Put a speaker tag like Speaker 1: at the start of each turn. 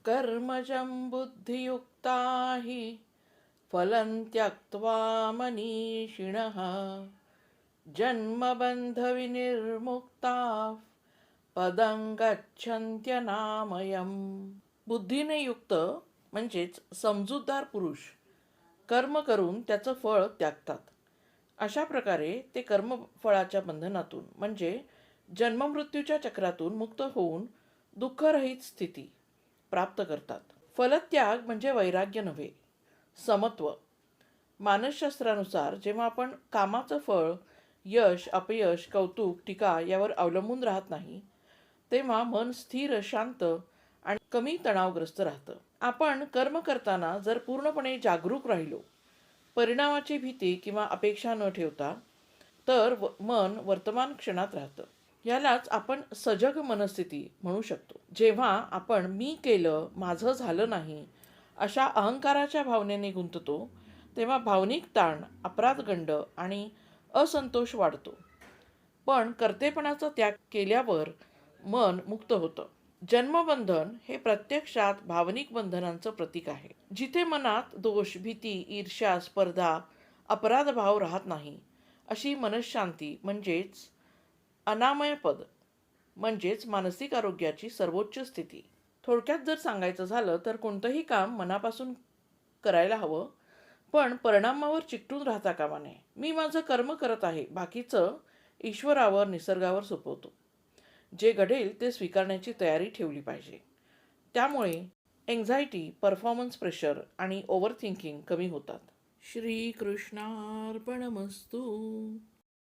Speaker 1: कर्मजं बुद्धियुक्ता हि फलं त्यक्त्वा मनीषिणः जन्मबंधविनिर्मुक्ताः पदं गच्छन्त्यनामयम्. बुद्धीने युक्त म्हणजेच समजूतदार पुरुष कर्म करून त्याचं फळ त्यागतात. अशा प्रकारे ते कर्मफळाच्या बंधनातून म्हणजे जन्ममृत्यूच्या चक्रातून मुक्त होऊन दुःखरहित स्थिती प्राप्त करतात. फलत्याग म्हणजे वैराग्य नव्हे, समत्व. मानसशास्त्रानुसार जेव्हा आपण कामाचं फळ यश, अपयश, कौतुक, टीका यावर अवलंबून राहत नाही, तेव्हा मन स्थिर, शांत आणि कमी तणावग्रस्त राहतं. आपण कर्म करताना जर पूर्णपणे जागरूक राहिलो, परिणामाची भीती किंवा अपेक्षा न ठेवता, तर मन वर्तमान क्षणात राहतं. यालाच आपण सजग मनस्थिती म्हणू शकतो. जेव्हा आपण मी केलं, माझं झालं नाही अशा अहंकाराच्या भावनेने गुंततो, तेव्हा भावनिक ताण, अपराधगंड आणि असंतोष वाढतो. पण कर्तेपणाचा त्याग केल्यावर मन मुक्त होतं. जन्मबंधन हे प्रत्यक्षात भावनिक बंधनांचं प्रतीक आहे. जिथे मनात दोष, भीती, ईर्ष्या, स्पर्धा, अपराधभाव राहत नाही, अशी मनःशांती म्हणजेच अनामय पद म्हणजेच मानसिक आरोग्याची सर्वोच्च स्थिती. थोडक्यात जर सांगायचं झालं तर कोणतंही काम मनापासून करायला हवं, पण परिणामावर चिकटून राहता कामा नये. मी माझं कर्म करत आहे, बाकीचं ईश्वरावर, निसर्गावर सोपवतो. जे घडेल ते स्वीकारण्याची तयारी ठेवली पाहिजे. त्यामुळे एन्झायटी, परफॉर्मन्स प्रेशर आणि ओव्हर थिंकिंग कमी होतात. श्रीकृष्णार्पणमस्तू.